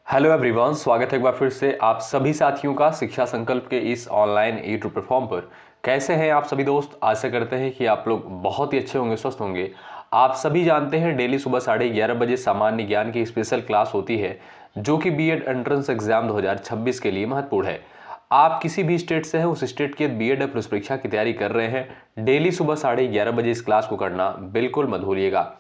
Hello everyone, स्वागत है एक बार फिर से आप सभी साथियों का शिक्षा संकल्प के इस ऑनलाइन यूट्यूब प्लेटफॉर्म पर। कैसे हैं आप सभी दोस्त? आशा करते हैं कि आप लोग बहुत ही अच्छे होंगे, स्वस्थ होंगे। आप सभी जानते हैं डेली सुबह 11:30 बजे सामान्य ज्ञान की स्पेशल क्लास होती है जो कि बीएड एंट्रेंस एग्जाम 2026 के लिए महत्वपूर्ण है। आप किसी भी स्टेट से हैं, उस स्टेट की बीएड प्रवेश परीक्षा की तैयारी कर रहे हैं, डेली सुबह 11:30 बजे इस क्लास को करना बिल्कुल मत भूलिएगा।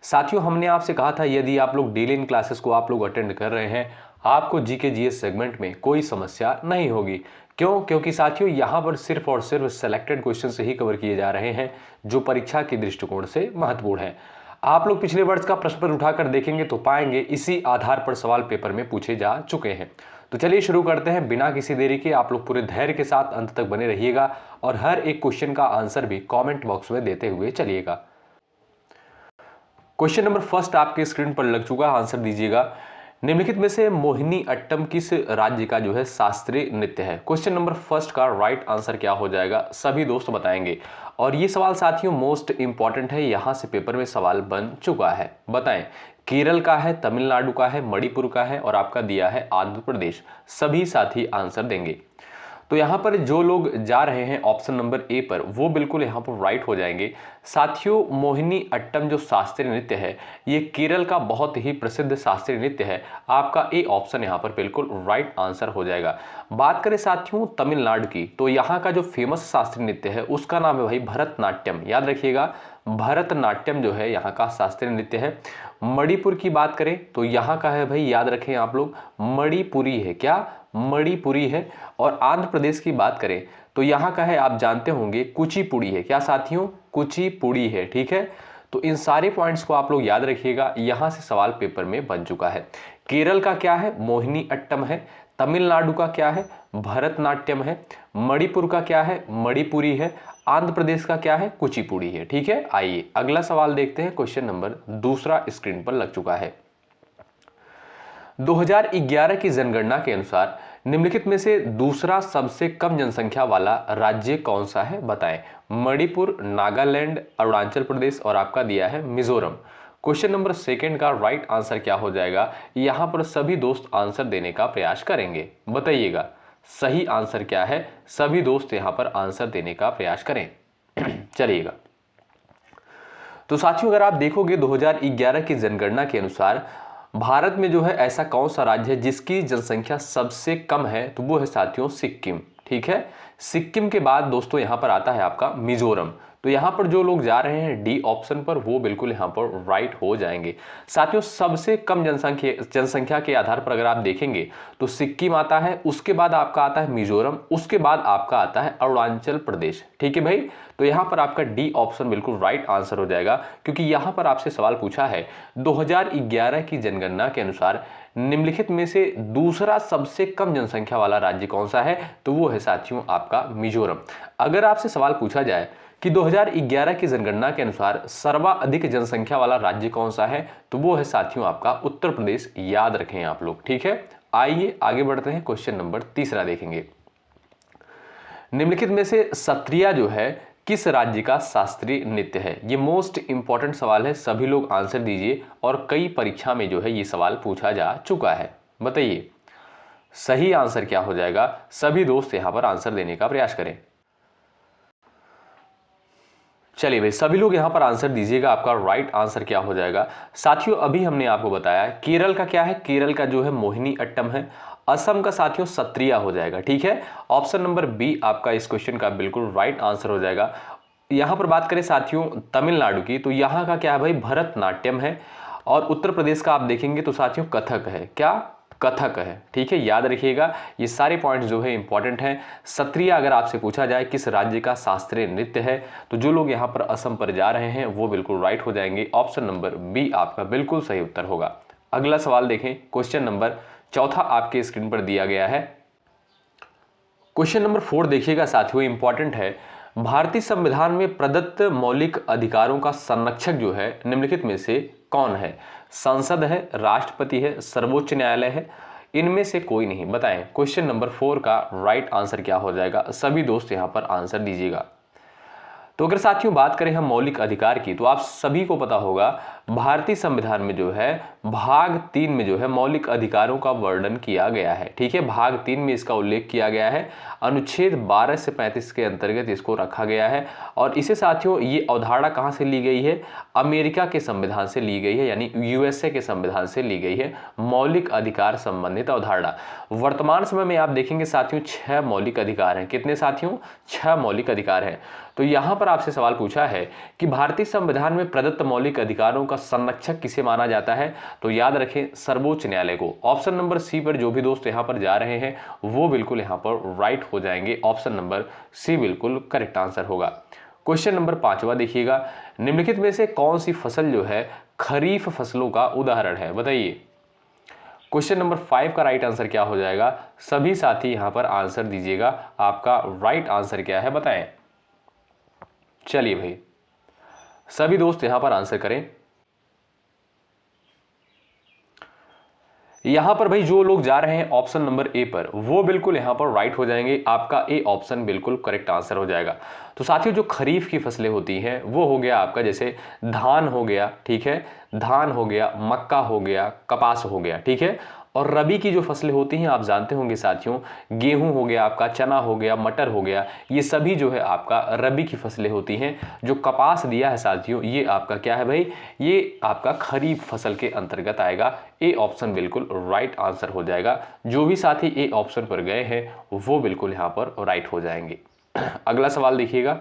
साथियों, हमने आपसे कहा था यदि आप लोग डेली इन क्लासेस को आप लोग अटेंड कर रहे हैं, आपको जीके जीएस सेगमेंट में कोई समस्या नहीं होगी। क्यों? क्योंकि साथियों यहाँ पर सिर्फ और सिर्फ सिलेक्टेड क्वेश्चन से ही कवर किए जा रहे हैं जो परीक्षा के दृष्टिकोण से महत्वपूर्ण है। आप लोग पिछले वर्ष का प्रश्न पत्र उठाकर देखेंगे तो पाएंगे इसी आधार पर सवाल पेपर में पूछे जा चुके हैं। तो चलिए शुरू करते हैं बिना किसी देरी के। आप लोग पूरे धैर्य के साथ अंत तक बने रहिएगा और हर एक क्वेश्चन का आंसर भी कमेंट बॉक्स में देते हुए चलिएगा। क्वेश्चन नंबर फर्स्ट आपके स्क्रीन पर लग चुका, आंसर दीजिएगा। निम्नलिखित में से मोहिनी अट्टम किस राज्य का जो है शास्त्रीय नृत्य है? क्वेश्चन नंबर फर्स्ट का राइट आंसर क्या हो जाएगा, सभी दोस्त बताएंगे। और ये सवाल साथियों मोस्ट इंपॉर्टेंट है, यहां से पेपर में सवाल बन चुका है। बताएं, केरल का है, तमिलनाडु का है, मणिपुर का है और आपका दिया है आंध्र प्रदेश। सभी साथी आंसर देंगे। तो यहाँ पर जो लोग जा रहे हैं ऑप्शन नंबर ए पर, वो बिल्कुल यहाँ पर राइट हो जाएंगे। साथियों, मोहिनी अट्टम जो शास्त्रीय नृत्य है ये केरल का बहुत ही प्रसिद्ध शास्त्रीय नृत्य है। आपका ए ऑप्शन यहाँ पर बिल्कुल राइट आंसर हो जाएगा। बात करें साथियों तमिलनाडु की, तो यहाँ का जो फेमस शास्त्रीय नृत्य है उसका नाम है भाई भरतनाट्यम। याद रखिएगा, भरतनाट्यम जो है यहाँ का शास्त्रीय नृत्य है। मणिपुर की बात करें तो यहाँ का है भाई, याद रखें आप लोग, मणिपुरी है। क्या? मणिपुरी है। और आंध्र प्रदेश की बात करें तो यहाँ का है, आप जानते होंगे, कुचिपुड़ी है। क्या साथियों? कुचिपुड़ी है। ठीक है, तो इन सारे पॉइंट्स को आप लोग याद रखिएगा, यहां से सवाल पेपर में बन चुका है। केरल का क्या है? मोहिनी अट्टम है। तमिलनाडु का क्या है? भरतनाट्यम है। मणिपुर का क्या है? मणिपुरी है। आंध्र प्रदेश का क्या है? कुचिपुड़ी है। ठीक है, आइए अगला सवाल देखते हैं। क्वेश्चन नंबर दूसरा स्क्रीन पर लग चुका है। 2011 की जनगणना के अनुसार निम्नलिखित में से दूसरा सबसे कम जनसंख्या वाला राज्य कौन सा है? बताएं। मणिपुर, नागालैंड, अरुणाचल प्रदेश और आपका दिया है मिजोरम। क्वेश्चन नंबर सेकंड का राइट आंसर क्या हो जाएगा? यहां पर सभी दोस्त आंसर देने का प्रयास करेंगे, बताइएगा सही आंसर क्या है। सभी दोस्त यहां पर आंसर देने का प्रयास करें। चलिएगा, तो साथियों अगर आप देखोगे 2011 की जनगणना के अनुसार भारत में जो है ऐसा कौन सा राज्य है जिसकी जनसंख्या सबसे कम है? तो वो है साथियों सिक्किम। ठीक है, सिक्किम के बाद दोस्तों यहां पर आता है आपका मिजोरम। तो यहां पर जो लोग जा रहे हैं डी ऑप्शन पर, वो बिल्कुल यहां पर राइट हो जाएंगे। साथियों सबसे कम जनसंख्या के आधार पर अगर आप देखेंगे तो सिक्किम आता है, उसके बाद आपका आता है मिजोरम, उसके बाद आपका आता है अरुणाचल प्रदेश। ठीक है भाई, तो यहां पर आपका डी ऑप्शन बिल्कुल राइट आंसर हो जाएगा, क्योंकि यहां पर आपसे सवाल पूछा है 2011 की जनगणना के अनुसार निम्नलिखित में से दूसरा सबसे कम जनसंख्या वाला राज्य कौन सा है? तो वो है साथियों आपका मिजोरम। अगर आपसे सवाल पूछा जाए कि 2011 की जनगणना के अनुसार सर्वाधिक जनसंख्या वाला राज्य कौन सा है? तो वो है साथियों आपका उत्तर प्रदेश। याद रखें आप लोग। ठीक है, आइए आगे बढ़ते हैं। क्वेश्चन नंबर तीसरा देखेंगे। निम्नलिखित में से सत्रिया जो है किस राज्य का शास्त्रीय नृत्य है? ये मोस्ट इंपॉर्टेंट सवाल है, सभी लोग आंसर दीजिए और कई परीक्षा में जो है ये सवाल पूछा जा चुका है। बताइए सही आंसर क्या हो जाएगा। सभी दोस्त यहां पर आंसर देने का प्रयास करें। चलिए भाई, सभी लोग यहां पर आंसर दीजिएगा, आपका राइट आंसर क्या हो जाएगा। साथियों अभी हमने आपको बताया केरल का क्या है, केरल का जो है मोहिनी अट्टम है। असम का साथियों सत्रिया हो जाएगा। ठीक है, ऑप्शन नंबर बी आपका इस क्वेश्चन का बिल्कुल राइट आंसर हो जाएगा। यहां पर बात करें साथियों तमिलनाडु की, तो यहां का क्या है भाई? भरतनाट्यम है। और उत्तर प्रदेश का आप देखेंगे तो साथियों कथक है। क्या? कथक है। ठीक है, याद रखिएगा ये सारे पॉइंट्स जो है इंपॉर्टेंट हैं। सत्रिया अगर आपसे पूछा जाए किस राज्य का शास्त्रीय नृत्य है, तो जो लोग यहां पर असम पर जा रहे हैं वो बिल्कुल राइट हो जाएंगे। ऑप्शन नंबर बी आपका बिल्कुल सही उत्तर होगा। अगला सवाल देखें। क्वेश्चन नंबर चौथा आपके स्क्रीन पर दिया गया है। क्वेश्चन नंबर 4 देखिएगा साथियों, इंपॉर्टेंट है। भारतीय संविधान में प्रदत्त मौलिक अधिकारों का संरक्षक जो है निम्नलिखित में से कौन है? संसद है, राष्ट्रपति है, सर्वोच्च न्यायालय है, इनमें से कोई नहीं। बताएं क्वेश्चन नंबर 4 का राइट आंसर क्या हो जाएगा। सभी दोस्त यहां पर आंसर दीजिएगा। तो अगर साथियों बात करें हम मौलिक अधिकार की, तो आप सभी को पता होगा भारतीय संविधान में जो है भाग 3 में जो है मौलिक अधिकारों का वर्णन किया गया है। ठीक है, भाग 3 में इसका उल्लेख किया गया है, अनुच्छेद 12 से 35 के अंतर्गत इसको रखा गया है। और इसे साथियों ये अवधारणा कहाँ से ली गई है? अमेरिका के संविधान से ली गई है, यानी यूएसए के संविधान से ली गई है मौलिक अधिकार संबंधित अवधारणा। वर्तमान समय में आप देखेंगे साथियों 6 मौलिक अधिकार हैं। कितने साथियों? 6 मौलिक अधिकार हैं। तो यहां पर आपसे सवाल पूछा है कि भारतीय संविधान में प्रदत्त मौलिक अधिकारों का संरक्षक किसे माना जाता है? तो याद रखें सर्वोच्च न्यायालय को। ऑप्शन नंबर सी पर जो भी दोस्त यहां पर जा रहे हैं वो बिल्कुल यहां पर राइट हो जाएंगे। ऑप्शन नंबर सी बिल्कुल करेक्ट आंसर होगा। क्वेश्चन नंबर 5वां देखिएगा, निम्नलिखित में से कौन सी फसल जो है खरीफ फसलों का उदाहरण है? बताइए। क्वेश्चन नंबर 5 का राइट आंसर क्या हो जाएगा? सभी साथी यहां पर आंसर दीजिएगा। आपका राइट आंसर क्या है बताएं। चलिए भाई सभी दोस्त यहां पर आंसर करें। यहां पर भाई जो लोग जा रहे हैं ऑप्शन नंबर ए पर वो बिल्कुल यहां पर राइट हो जाएंगे। आपका ए ऑप्शन बिल्कुल करेक्ट आंसर हो जाएगा। तो साथियों जो खरीफ की फसलें होती हैं वो हो गया आपका जैसे धान हो गया, ठीक है, धान हो गया, मक्का हो गया, कपास हो गया, ठीक है। और रबी की जो फसलें होती हैं आप जानते होंगे साथियों, गेहूं हो गया आपका, चना हो गया, मटर हो गया, ये सभी जो है आपका रबी की फसलें होती हैं। जो कपास दिया है साथियों ये आपका क्या है भाई? ये आपका खरीफ फसल के अंतर्गत आएगा। ए ऑप्शन बिल्कुल राइट आंसर हो जाएगा। जो भी साथी ए ऑप्शन पर गए हैं वो बिल्कुल यहाँ पर राइट हो जाएंगे। अगला सवाल देखिएगा,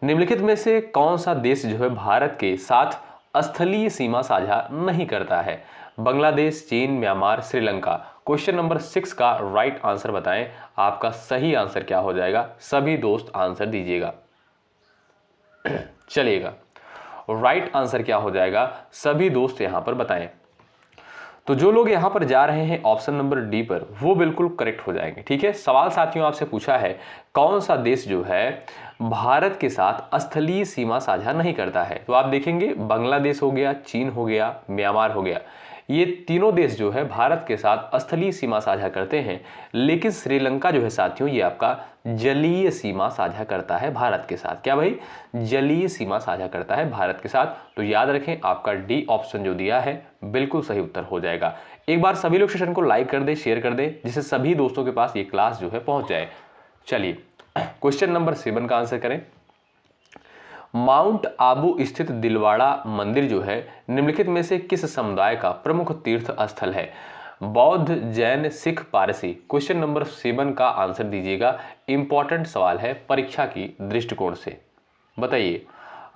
निम्नलिखित में से कौन सा देश जो है भारत के साथ स्थलीय सीमा साझा नहीं करता है? बांग्लादेश, चीन, म्यांमार, श्रीलंका। क्वेश्चन नंबर 6 का राइट आंसर बताएं। आपका सही आंसर क्या हो जाएगा? सभी दोस्त आंसर दीजिएगा। चलिएगा राइट आंसर क्या हो जाएगा? सभी दोस्त यहां पर बताएं। तो जो लोग यहां पर जा रहे हैं ऑप्शन नंबर डी पर वो बिल्कुल करेक्ट हो जाएंगे। ठीक है, सवाल साथियों आपसे पूछा है कौन सा देश जो है भारत के साथ स्थलीय सीमा साझा नहीं करता है? तो आप देखेंगे बांग्लादेश हो गया, चीन हो गया, म्यांमार हो गया, ये तीनों देश जो है भारत के साथ स्थलीय सीमा साझा करते हैं। लेकिन श्रीलंका जो है साथियों ये आपका जलीय सीमा साझा करता है भारत के साथ। क्या भाई? जलीय सीमा साझा करता है भारत के साथ। तो याद रखें आपका डी ऑप्शन जो दिया है बिल्कुल सही उत्तर हो जाएगा। एक बार सभी लोग सेशन को लाइक कर दे, शेयर कर दे, जिससे सभी दोस्तों के पास ये क्लास जो है पहुंच जाए। चलिए क्वेश्चन नंबर 7 का आंसर करें। माउंट आबू स्थित दिलवाड़ा मंदिर जो है निम्नलिखित में से किस समुदाय का प्रमुख तीर्थ स्थल है? बौद्ध, जैन, सिख, पारसी। क्वेश्चन नंबर 7 का आंसर दीजिएगा। इंपॉर्टेंट सवाल है परीक्षा की दृष्टिकोण से। बताइए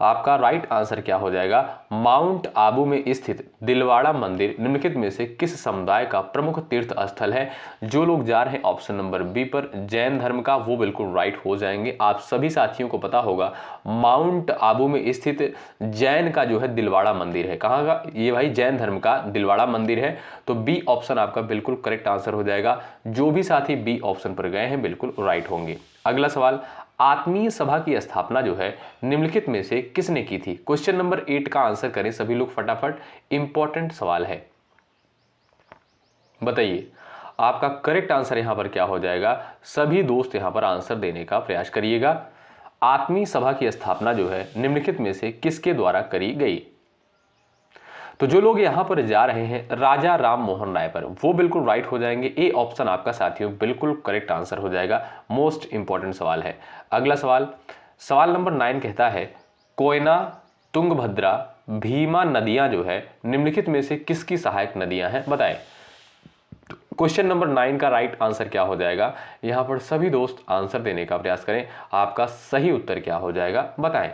आपका राइट आंसर क्या हो जाएगा? माउंट आबू में स्थित दिलवाड़ा मंदिर निम्नलिखित में से किस समुदाय का प्रमुख तीर्थ स्थल है? जो लोग जा रहे हैं ऑप्शन नंबर बी पर जैन धर्म का वो बिल्कुल राइट हो जाएंगे। आप सभी साथियों को पता होगा माउंट आबू में स्थित जैन का जो है दिलवाड़ा मंदिर है। कहाँ का? ये भाई जैन धर्म का दिलवाड़ा मंदिर है। तो बी ऑप्शन आपका बिल्कुल करेक्ट आंसर हो जाएगा। जो भी साथी बी ऑप्शन पर गए हैं बिल्कुल राइट होंगे। अगला सवाल, आत्मीय सभा की स्थापना जो है निम्नलिखित में से किसने की थी? क्वेश्चन नंबर 8 का आंसर करें सभी लोग फटाफट। इंपॉर्टेंट सवाल है, बताइए आपका करेक्ट आंसर यहां पर क्या हो जाएगा? सभी दोस्त यहां पर आंसर देने का प्रयास करिएगा। आत्मीय सभा की स्थापना जो है निम्नलिखित में से किसके द्वारा करी गई? तो जो लोग यहां पर जा रहे हैं राजा राम मोहन राय पर वो बिल्कुल राइट हो जाएंगे। ए ऑप्शन आपका साथियों बिल्कुल करेक्ट आंसर हो जाएगा। मोस्ट इंपॉर्टेंट सवाल है। अगला सवाल, सवाल नंबर 9 कहता है कोयना, तुंगभद्रा, भीमा नदियां जो है निम्नलिखित में से किसकी सहायक नदियां हैं? बताएं। क्वेश्चन नंबर 9 का राइट आंसर क्या हो जाएगा? यहां पर सभी दोस्त आंसर देने का प्रयास करें। आपका सही उत्तर क्या हो जाएगा बताएं।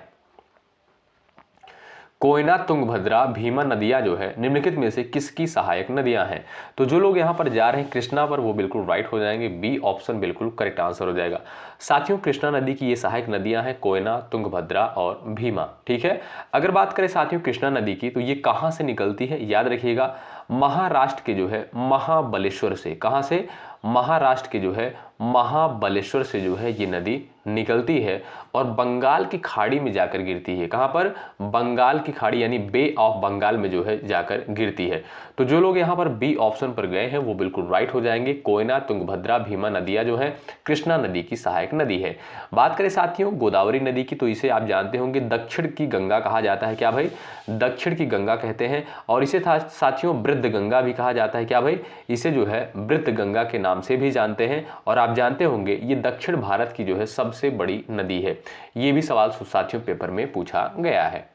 कोयना, तुंगभद्रा, भीमा नदियां जो है निम्नलिखित में से किसकी सहायक नदियां हैं? तो जो लोग यहां पर जा रहे हैं कृष्णा पर वो बिल्कुल राइट हो जाएंगे। बी ऑप्शन बिल्कुल करेक्ट आंसर हो जाएगा। साथियों कृष्णा नदी की ये सहायक नदियां हैं कोयना, तुंगभद्रा और भीमा। ठीक है, अगर बात करें साथियों कृष्णा नदी की तो ये कहां से निकलती है? याद रखिएगा महाराष्ट्र के जो है महाबलेश्वर से। कहां से? महाराष्ट्र के जो है महाबलेश्वर से जो है ये नदी निकलती है और बंगाल की खाड़ी में जाकर गिरती है। कहाँ पर? बंगाल की खाड़ी यानी बे ऑफ बंगाल में जो है जाकर गिरती है। तो जो लोग यहाँ पर बी ऑप्शन पर गए हैं वो बिल्कुल राइट हो जाएंगे। कोयना, तुंगभद्रा, भीमा नदियाँ जो है कृष्णा नदी की सहायक नदी है। बात करें साथियों गोदावरी नदी की, तो इसे आप जानते होंगे दक्षिण की गंगा कहा जाता है। क्या भाई? दक्षिण की गंगा कहते हैं। और इसे साथियों वृद्ध गंगा भी कहा जाता है। क्या भाई? इसे जो है वृद्ध गंगा के नाम से भी जानते हैं। और आप जानते होंगे ये दक्षिण भारत की जो है सबसे बड़ी नदी है। ये भी सवाल साथियों पेपर में पूछा गया है।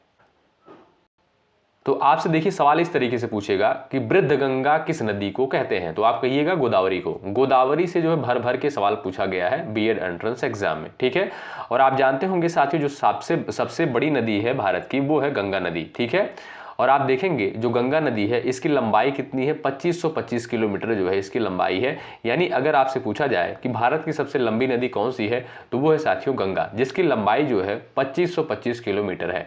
तो आपसे देखिए सवाल इस तरीके से पूछेगा कि वृद्ध गंगा किस नदी को कहते हैं, तो आप कहिएगा गोदावरी को। गोदावरी से जो है भर भर के सवाल पूछा गया है बीएड एंट्रेंस एग्जाम में, ठीक है। और आप जानते होंगे साथियों जो सबसे बड़ी नदी है भारत की वो है गंगा नदी, ठीक है। और आप देखेंगे जो गंगा नदी है इसकी लंबाई कितनी है? 2525 किलोमीटर जो है इसकी लंबाई है। यानी अगर आपसे पूछा जाए कि भारत की सबसे लंबी नदी कौन सी है तो वो है साथियों गंगा, जिसकी लंबाई जो है 2525 किलोमीटर है।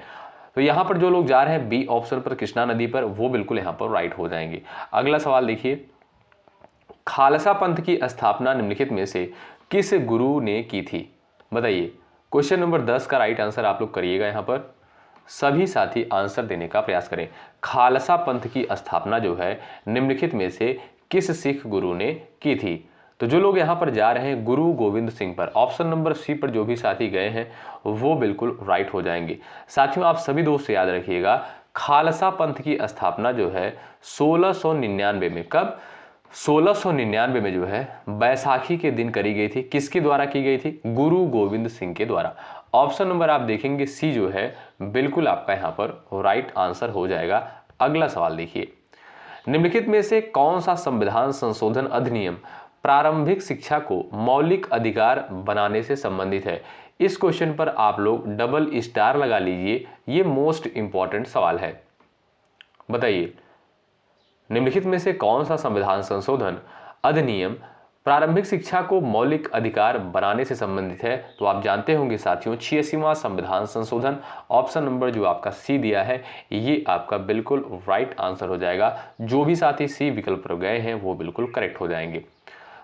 तो यहाँ पर जो लोग जा रहे हैं बी ऑप्शन पर कृष्णा नदी पर वो बिल्कुल यहाँ पर राइट हो जाएंगे। अगला सवाल देखिए, खालसा पंथ की स्थापना निम्नलिखित में से किस गुरु ने की थी? बताइए। क्वेश्चन नंबर 10 का राइट आंसर आप लोग करिएगा। यहाँ पर सभी साथी आंसर देने का प्रयास करें। खालसा पंथ की स्थापना जो है निम्नलिखित में से किस सिख गुरु ने की थी? तो जो लोग यहाँ पर जा रहे हैं गुरु गोविंद सिंह पर, ऑप्शन नंबर सी पर जो भी साथी गए हैं वो बिल्कुल राइट हो जाएंगे। साथियों आप सभी दोस्त याद रखिएगा खालसा पंथ की स्थापना जो है 1699 में, कब? 1699 में जो है बैसाखी के दिन करी गई थी। किसके द्वारा की गई थी? गुरु गोविंद सिंह के द्वारा। ऑप्शन नंबर आप देखेंगे सी जो है बिल्कुल आपका यहाँ पर राइट आंसर हो जाएगा। अगला सवाल देखिए, निम्नलिखित में से कौन सा संविधान संशोधन अधिनियम प्रारंभिक शिक्षा को मौलिक अधिकार बनाने से संबंधित है? इस क्वेश्चन पर आप लोग डबल स्टार लगा लीजिए, ये मोस्ट इंपॉर्टेंट सवाल है। बताइए निम्नलिखित में से कौन सा संविधान संशोधन अधिनियम प्रारंभिक शिक्षा को मौलिक अधिकार बनाने से संबंधित है? तो आप जानते होंगे साथियों 86वां संविधान संशोधन। ऑप्शन नंबर जो आपका सी दिया है ये आपका बिल्कुल राइट आंसर हो जाएगा। जो भी साथी सी विकल्प पर गए हैं वो बिल्कुल करेक्ट हो जाएंगे।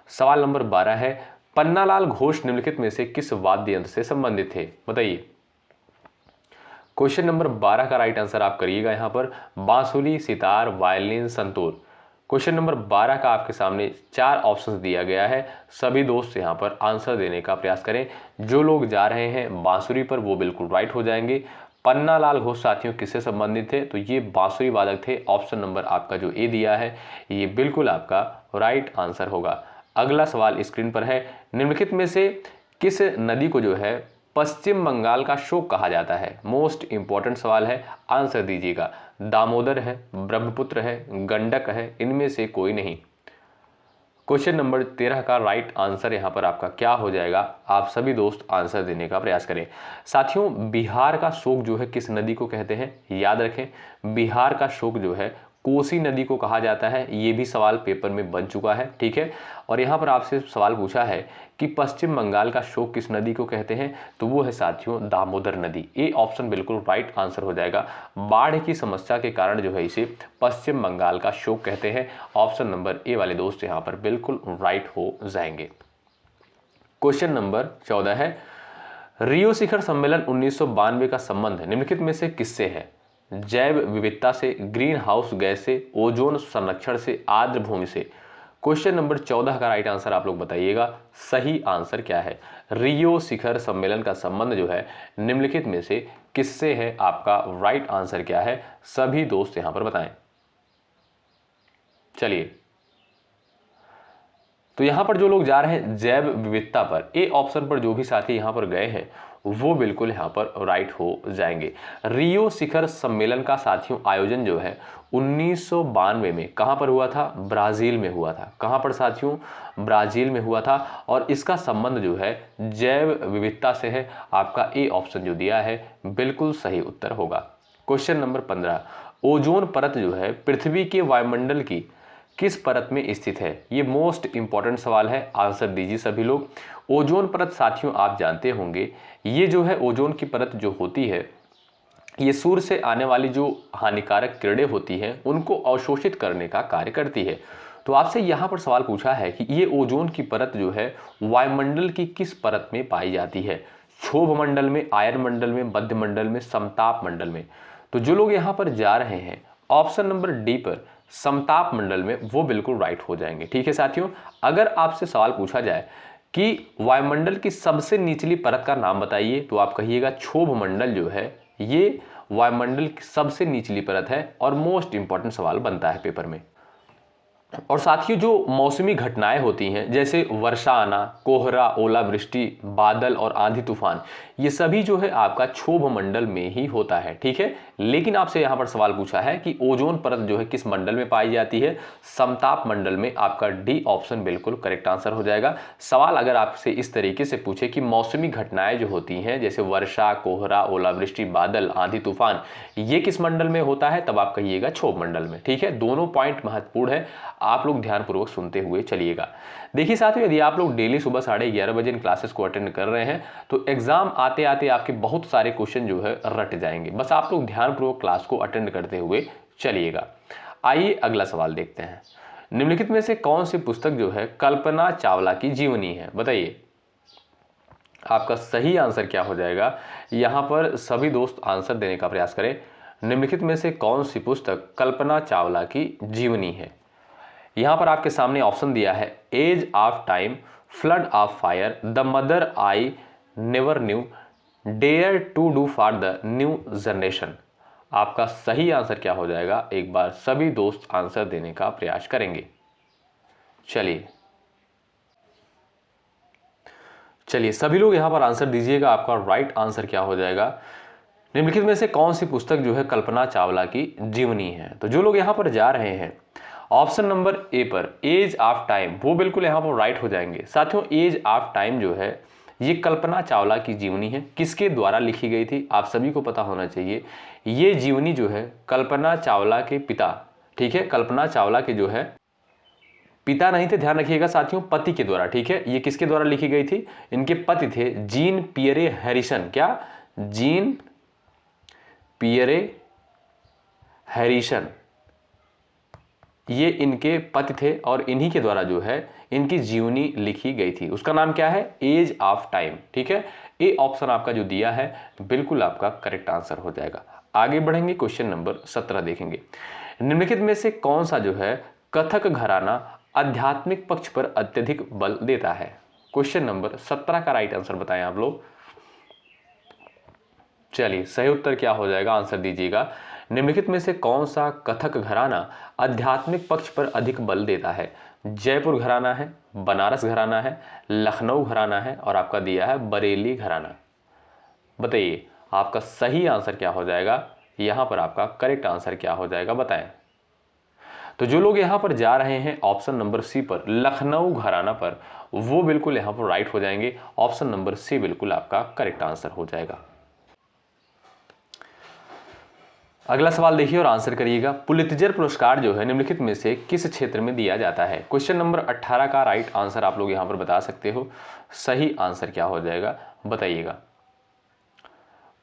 सवाल नंबर 12 है, पन्नालाल घोष निम्नलिखित में से किस वाद्य यंत्र से संबंधित थे? बताइए। क्वेश्चन नंबर 12 का राइट आंसर आप करिएगा यहाँ पर बांसुरी, sitar, violin, santoor. Question number 12 का आपके सामने 4 ऑप्शंस दिया गया है। सभी दोस्त यहाँ पर आंसर देने का प्रयास करें। जो लोग जा रहे हैं बांसुरी पर वो बिल्कुल राइट हो जाएंगे। पन्नालाल घोष साथियों किससे संबंधित थे? तो ये बांसुरी वादक थे। ऑप्शन नंबर आपका जो ए दिया है ये बिल्कुल आपका राइट आंसर होगा। अगला सवाल स्क्रीन पर है, निम्नलिखित में से किस नदी को जो है पश्चिम बंगाल का शोक कहा जाता है? मोस्ट इंपॉर्टेंट सवाल है, आंसर दीजिएगा। दामोदर है, ब्रह्मपुत्र है, गंडक है, इनमें से कोई नहीं। क्वेश्चन नंबर 13 का राइट आंसर यहाँ पर आपका क्या हो जाएगा? आप सभी दोस्त आंसर देने का प्रयास करें। साथियों बिहार का शोक जो है किस नदी को कहते हैं? याद रखें बिहार का शोक जो है कोसी नदी को कहा जाता है। ये भी सवाल पेपर में बन चुका है, ठीक है। और यहाँ पर आपसे सवाल पूछा है कि पश्चिम बंगाल का शोक किस नदी को कहते हैं? तो वो है साथियों दामोदर नदी। ए ऑप्शन बिल्कुल राइट आंसर हो जाएगा। बाढ़ की समस्या के कारण जो है इसे पश्चिम बंगाल का शोक कहते हैं। ऑप्शन नंबर ए वाले दोस्त यहाँ पर बिल्कुल राइट हो जाएंगे। क्वेश्चन नंबर 14 है, रियो शिखर सम्मेलन 1992 का संबंध निम्नलिखित में से किससे है? जैव विविधता से, ग्रीन हाउस गैस से, ओजोन संरक्षण से, आर्द्र भूमि से। क्वेश्चन नंबर 14 का राइट आंसर आप लोग बताइएगा। सही आंसर क्या है? रियो शिखर सम्मेलन का संबंध जो है निम्नलिखित में से किससे है? आपका राइट आंसर क्या है? सभी दोस्त यहां पर बताएं। चलिए तो यहां पर जो लोग जा रहे हैं जैव विविधता पर, ए ऑप्शन पर जो भी साथी यहां पर गए हैं वो बिल्कुल यहाँ पर राइट हो जाएंगे। रियो शिखर सम्मेलन का साथियों आयोजन जो है 1992 में कहाँ पर हुआ था? ब्राजील में हुआ था। कहाँ पर साथियों? ब्राजील में हुआ था। और इसका संबंध जो है जैव विविधता से है। आपका ए ऑप्शन जो दिया है बिल्कुल सही उत्तर होगा। क्वेश्चन नंबर 15, ओजोन परत जो है पृथ्वी के वायुमंडल की किस परत में स्थित है? ये मोस्ट इंपॉर्टेंट सवाल है, आंसर दीजिए सभी लोग। ओजोन परत साथियों आप जानते होंगे ये जो है ओजोन की परत जो होती है ये सूर्य से आने वाली जो हानिकारक किरणें होती हैं उनको अवशोषित करने का कार्य करती है। तो आपसे यहाँ पर सवाल पूछा है कि ये ओजोन की परत जो है वायुमंडल की किस परत में पाई जाती है? क्षोभ मंडल में, आयन मंडल में, मध्य मंडल में, समताप मंडल में? तो जो लोग यहाँ पर जा रहे हैं ऑप्शन नंबर डी पर समताप मंडल में, वो बिल्कुल राइट हो जाएंगे। ठीक है साथियों, अगर आपसे सवाल पूछा जाए कि वायुमंडल की सबसे निचली परत का नाम बताइए, तो आप कहिएगा क्षोभ मंडल जो है ये वायुमंडल की सबसे निचली परत है और मोस्ट इंपॉर्टेंट सवाल बनता है पेपर में। और साथियों, जो मौसमी घटनाएं होती हैं जैसे वर्षा आना, कोहरा, ओलावृष्टि, बादल और आंधी तूफान, ये सभी जो है आपका क्षोभ मंडल में ही होता है। ठीक है, लेकिन आपसे यहाँ पर सवाल पूछा है कि ओजोन परत जो है किस मंडल में पाई जाती है? समताप मंडल में। आपका डी ऑप्शन बिल्कुल करेक्ट आंसर हो जाएगा। सवाल अगर आपसे इस तरीके से पूछे कि मौसमी घटनाएं जो होती हैं जैसे वर्षा, कोहरा, ओलावृष्टि, बादल, आंधी तूफान, ये किस मंडल में होता है? तब आप कहिएगा क्षोभ मंडल में। ठीक है, दोनों पॉइंट महत्वपूर्ण है, आप लोग ध्यानपूर्वक सुनते हुए चलिएगा। देखिए साथियों, यदि आप लोग डेली सुबह 11:30 बजे इन क्लासेस को अटेंड कर रहे हैं तो एग्जाम आते आते आपके बहुत सारे क्वेश्चन जो है रट जाएंगे। बस आप लोग ध्यानपूर्वक क्लास को अटेंड करते हुए चलिएगा। आइए अगला सवाल देखते हैं। निम्नलिखित में से कौन सी पुस्तक जो है कल्पना चावला की जीवनी है? बताइए, आपका सही आंसर क्या हो जाएगा? यहाँ पर सभी दोस्त आंसर देने का प्रयास करें। निम्नलिखित में से कौन सी पुस्तक कल्पना चावला की जीवनी है? यहां पर आपके सामने ऑप्शन दिया है age of time, flood of fire, the mother I never knew, dare to do for the new generation. आपका सही आंसर क्या हो जाएगा? एक बार सभी दोस्त आंसर देने का प्रयास करेंगे। चलिए सभी लोग यहां पर आंसर दीजिएगा। आपका राइट आंसर क्या हो जाएगा? निम्नलिखित में से कौन सी पुस्तक जो है कल्पना चावला की जीवनी है? तो जो लोग यहां पर जा रहे हैं ऑप्शन नंबर ए पर एज ऑफ टाइम, वो बिल्कुल यहाँ पर राइट हो जाएंगे। साथियों, एज ऑफ टाइम जो है ये कल्पना चावला की जीवनी है। किसके द्वारा लिखी गई थी आप सभी को पता होना चाहिए। ये जीवनी जो है कल्पना चावला के पिता, ठीक है, कल्पना चावला के जो है पिता नहीं थे, ध्यान रखिएगा साथियों, पति के द्वारा। ठीक है, ये किसके द्वारा लिखी गई थी? इनके पति थे जीन पियरे हैरिसन। क्या? जीन पियरे हैरिसन, ये इनके पति थे और इन्हीं के द्वारा जो है इनकी जीवनी लिखी गई थी। उसका नाम क्या है? Age of time. ठीक है, ए ऑप्शन आपका जो दिया है बिल्कुल आपका करेक्ट आंसर हो जाएगा। आगे बढ़ेंगे, क्वेश्चन नंबर 17 देखेंगे। निम्नलिखित में से कौन सा जो है कथक घराना आध्यात्मिक पक्ष पर अत्यधिक बल देता है? क्वेश्चन नंबर 17 का राइट आंसर बताएं आप लोग। चलिए सही उत्तर क्या हो जाएगा? आंसर दीजिएगा। निम्नलिखित में से कौन सा कथक घराना आध्यात्मिक पक्ष पर अधिक बल देता है? जयपुर घराना है, बनारस घराना है, लखनऊ घराना है और आपका दिया है बरेली घराना। बताइए आपका सही आंसर क्या हो जाएगा? यहां पर आपका करेक्ट आंसर क्या हो जाएगा बताएं। तो जो लोग यहां पर जा रहे हैं ऑप्शन नंबर सी पर लखनऊ घराना पर, वो बिल्कुल यहां पर राइट हो जाएंगे। ऑप्शन नंबर सी बिल्कुल आपका करेक्ट आंसर हो जाएगा। अगला सवाल देखिए और आंसर करिएगा। पुलित्जर पुरस्कार जो है निम्नलिखित में से किस क्षेत्र में दिया जाता है? क्वेश्चन नंबर 18 का राइट आंसर आप लोग यहां पर बता सकते हो। सही आंसर क्या हो जाएगा बताइएगा।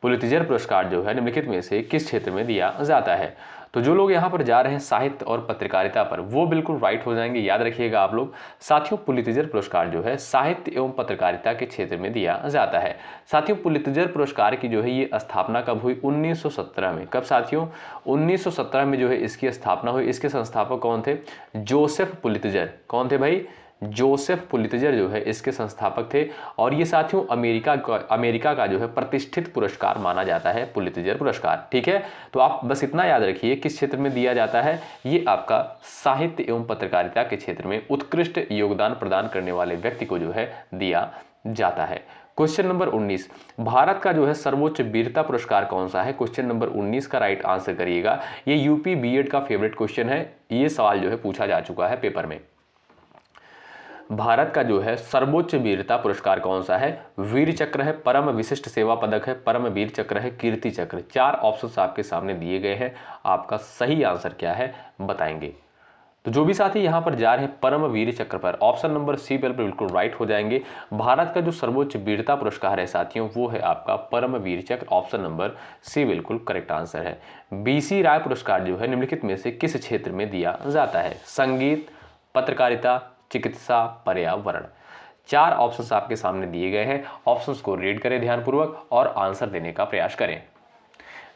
पुलित्जर पुरस्कार जो है निम्नलिखित में से किस क्षेत्र में दिया जाता है? तो जो लोग यहाँ पर जा रहे हैं साहित्य और पत्रकारिता पर, वो बिल्कुल राइट हो जाएंगे। याद रखिएगा आप लोग। साथियों, पुलित्जर पुरस्कार जो है साहित्य एवं पत्रकारिता के क्षेत्र में दिया जाता है। साथियों, पुलित्जर पुरस्कार की जो है ये स्थापना कब हुई? 1917 में। कब साथियों? 1917 में जो है इसकी स्थापना हुई। इसके संस्थापक कौन थे? Joseph Pulitzer. कौन थे भाई? जोसेफ पुलित्जर जो है इसके संस्थापक थे। और ये साथियों अमेरिका का जो है प्रतिष्ठित पुरस्कार माना जाता है पुलित्जर पुरस्कार। ठीक है, तो आप बस इतना याद रखिए किस क्षेत्र में दिया जाता है। ये आपका साहित्य एवं पत्रकारिता के क्षेत्र में उत्कृष्ट योगदान प्रदान करने वाले व्यक्ति को जो है दिया जाता है। क्वेश्चन नंबर 19, भारत का जो है सर्वोच्च वीरता पुरस्कार कौन सा है? क्वेश्चन नंबर 19 का राइट आंसर करिएगा। ये यूपी बीएड का फेवरेट क्वेश्चन है। ये सवाल जो है पूछा जा चुका है पेपर में। भारत का जो है सर्वोच्च वीरता पुरस्कार कौन सा है? वीर चक्र है, परम विशिष्ट सेवा पदक है, परम वीर चक्र है, कीर्ति चक्र। 4 ऑप्शंस आपके सामने दिए गए हैं। आपका सही आंसर क्या है बताएंगे। तो जो भी साथी यहाँ पर जा रहे हैं परमवीर चक्र पर, ऑप्शन नंबर सी पर बिल्कुल राइट हो जाएंगे। भारत का जो सर्वोच्च वीरता पुरस्कार है साथियों वो है आपका परमवीर चक्र, ऑप्शन नंबर सी बिल्कुल करेक्ट आंसर है। बीसी राय पुरस्कार जो है निम्नलिखित में से किस क्षेत्र में दिया जाता है? संगीत, पत्रकारिता, चिकित्सा, पर्यावरण। 4 ऑप्शंस आपके सामने दिए गए हैं, ऑप्शंस को रीड करें ध्यानपूर्वक और आंसर देने का प्रयास करें।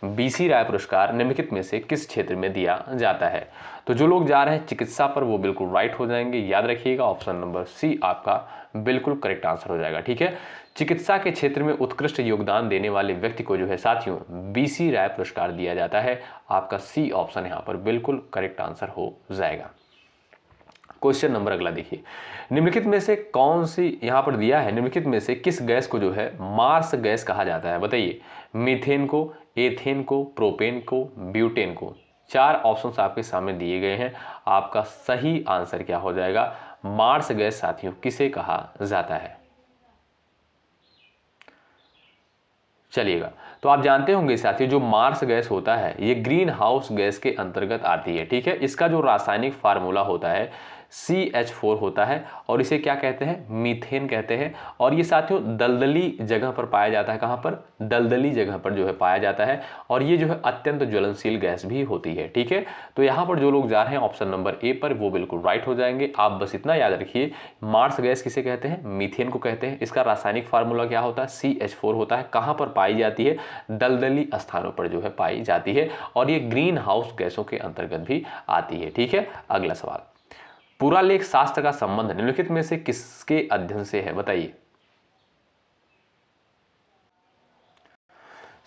बीसी राय पुरस्कार निम्नलिखित में से किस क्षेत्र में दिया जाता है? तो जो लोग जा रहे हैं चिकित्सा पर वो बिल्कुल राइट हो जाएंगे, याद रखिएगा ऑप्शन नंबर सी आपका बिल्कुल करेक्ट आंसर हो जाएगा। ठीक है, चिकित्सा के क्षेत्र में उत्कृष्ट योगदान देने वाले व्यक्ति को जो है साथियों बीसी राय पुरस्कार दिया जाता है। आपका सी ऑप्शन यहाँ पर बिल्कुल करेक्ट आंसर हो जाएगा। क्वेश्चन नंबर अगला देखिए, निम्नलिखित में से कौन सी यहाँ पर दिया है, निम्नलिखित में से किस गैस को जो है मार्स गैस कहा जाता है? बताइए, मीथेन को, एथेन को, प्रोपेन को, ब्यूटेन को। 4 ऑप्शंस आपके सामने दिए गए हैं, आपका सही आंसर क्या हो जाएगा? मार्स गैस साथियों किसे कहा जाता है? चलिएगा, तो आप जानते होंगे साथियों जो मार्स गैस होता है ये ग्रीन हाउस गैस के अंतर्गत आती है। ठीक है, इसका जो रासायनिक फार्मूला होता है CH4 होता है और इसे क्या कहते हैं? मीथेन कहते हैं। और ये साथियों दलदली जगह पर पाया जाता है। कहाँ पर? दलदली जगह पर जो है पाया जाता है और ये जो है अत्यंत ज्वलनशील गैस भी होती है। ठीक है, तो यहाँ पर जो लोग जा रहे हैं ऑप्शन नंबर ए पर वो बिल्कुल राइट हो जाएंगे। आप बस इतना याद रखिए, मार्स गैस किसे कहते हैं? मीथेन को कहते हैं। इसका रासायनिक फार्मूला क्या होता है? CH4 होता है। कहाँ पर पाई जाती है? दलदली स्थानों पर जो है पाई जाती है और ये ग्रीन हाउस गैसों के अंतर्गत भी आती है। ठीक है, अगला सवाल, पुरालेख शास्त्र का संबंध निम्नलिखित में से किसके अध्ययन से है? बताइए।